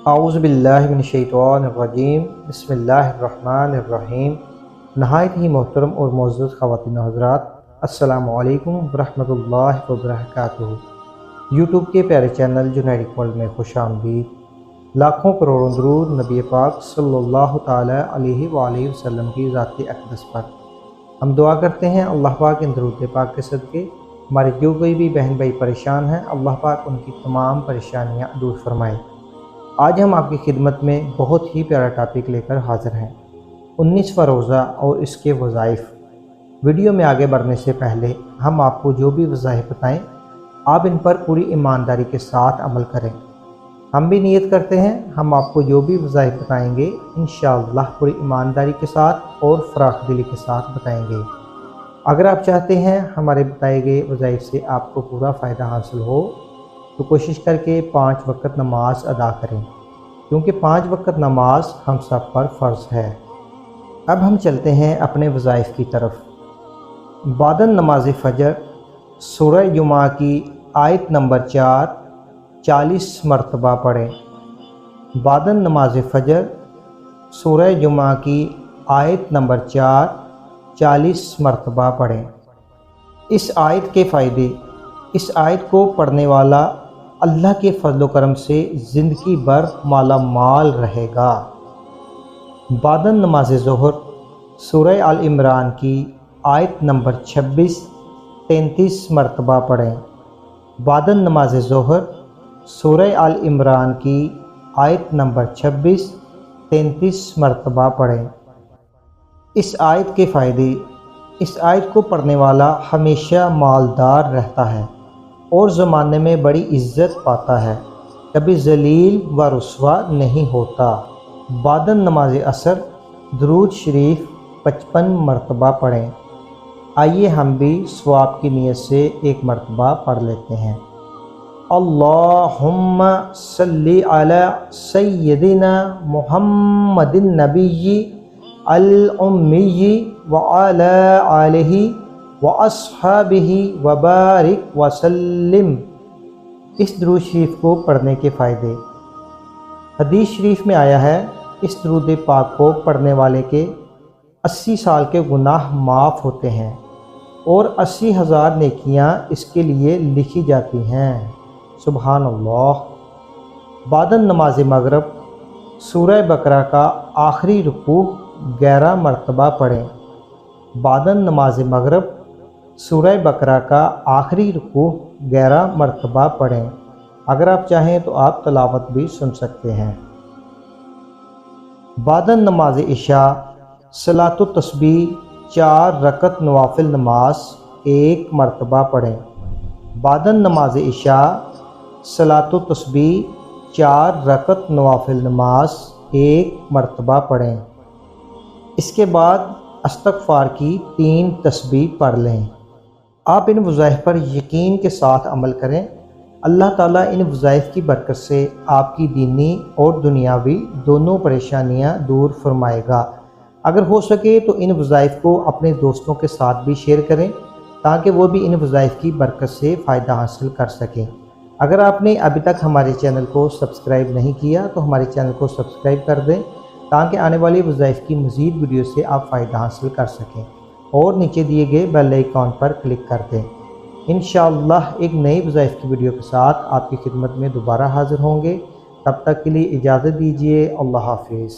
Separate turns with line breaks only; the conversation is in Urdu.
اعوذ باللہ من الشیطان الرجیم بسم اللہ الرحمن الرحیم۔ نہایت ہی محترم اور معزز خواتین و حضرات، السلام علیکم ورحمۃ اللہ وبرکاتہ۔ یوٹیوب کے پیارے چینل جنیڈک ورلڈ میں خوش آمدید۔ لاکھوں کروڑوں درود نبی پاک صلی اللہ تعالیٰ علیہ وآلہ وسلم کی ذات اقدس پر۔ ہم دعا کرتے ہیں اللہ پاک ان درود پاک کے صدقے ہمارے جو کوئی بھی بہن بھائی پریشان ہیں، اللہ پاک ان کی تمام پریشانیاں دور فرمائے۔ آج ہم آپ کی خدمت میں بہت ہی پیارا ٹاپک لے کر حاضر ہیں، 19واں روزہ اور اس کے وظائف۔ ویڈیو میں آگے بڑھنے سے پہلے ہم آپ کو جو بھی وظائف بتائیں، آپ ان پر پوری ایمانداری کے ساتھ عمل کریں۔ ہم بھی نیت کرتے ہیں ہم آپ کو جو بھی وظائف بتائیں گے انشاءاللہ پوری ایمانداری کے ساتھ اور فراخ دلی کے ساتھ بتائیں گے۔ اگر آپ چاہتے ہیں ہمارے بتائے گئے وظائف سے آپ کو پورا فائدہ حاصل ہو تو کوشش کر کے 5 وقت نماز ادا کریں، کیونکہ 5 وقت نماز ہم سب پر فرض ہے۔ اب ہم چلتے ہیں اپنے وظائف کی طرف۔ بعد نماز فجر سورہ جمعہ کی آیت نمبر 4 40 مرتبہ پڑھیں۔ بعد نماز فجر سورہ جمعہ کی آیت نمبر 4 40 مرتبہ پڑھیں۔ اس آیت کے فائدے: اس آیت کو پڑھنے والا اللہ کے فضل و کرم سے زندگی بھر مالا مال رہے گا۔ بعد نماز ظہر سورہ آل عمران کی آیت نمبر 26 33 مرتبہ پڑھیں۔ بعد نماز ظہر سورہ آل عمران کی آیت نمبر 26 33 مرتبہ پڑھیں۔ اس آیت کے فائدے: اس آیت کو پڑھنے والا ہمیشہ مالدار رہتا ہے اور زمانے میں بڑی عزت پاتا ہے، کبھی ذلیل و رسوا نہیں ہوتا۔ بعد نماز عصر درود شریف 55 مرتبہ پڑھیں۔ آئیے ہم بھی ثواب کی نیت سے ایک مرتبہ پڑھ لیتے ہیں۔ اللہم صلی علی سیدنا محمد النبی الامی وعلی آلہ وَأَصْحَابِهِ وَبَارِكْ وَسَلِّمْ۔ اس درود شریف کو پڑھنے کے فائدے: حدیث شریف میں آیا ہے اس درود پاک کو پڑھنے والے کے 80 سال کے گناہ معاف ہوتے ہیں اور 80,000 نیکیاں اس کے لیے لکھی جاتی ہیں۔ سبحان اللہ۔ بعد نماز مغرب سورہ بقرہ کا آخری رکوع 11 مرتبہ پڑھیں۔ بعد نماز مغرب سورہ بقرہ کا آخری رکوع 11 مرتبہ پڑھیں۔ اگر آپ چاہیں تو آپ تلاوت بھی سن سکتے ہیں۔ بعد نماز عشاء صلاۃ التسبیح 4 رکعت نوافل نماز 1 مرتبہ پڑھیں۔ بعد نماز عشاء صلاۃ التسبیح 4 رکعت نوافل نماز 1 مرتبہ پڑھیں۔ اس کے بعد استغفار کی 3 تسبیح پڑھ لیں۔ آپ ان وظائف پر یقین کے ساتھ عمل کریں، اللہ تعالیٰ ان وظائف کی برکت سے آپ کی دینی اور دنیاوی دونوں پریشانیاں دور فرمائے گا۔ اگر ہو سکے تو ان وظائف کو اپنے دوستوں کے ساتھ بھی شیئر کریں تاکہ وہ بھی ان وظائف کی برکت سے فائدہ حاصل کر سکیں۔ اگر آپ نے ابھی تک ہمارے چینل کو سبسکرائب نہیں کیا تو ہمارے چینل کو سبسکرائب کر دیں تاکہ آنے والی وظائف کی مزید ویڈیو سے آپ فائدہ حاصل کر سکیں، اور نیچے دیے گئے بیل آئیکن پر کلک کر دیں۔ انشاءاللہ ایک نئی وظائف کی ویڈیو کے ساتھ آپ کی خدمت میں دوبارہ حاضر ہوں گے۔ تب تک کے لیے اجازت دیجیے۔ اللہ حافظ۔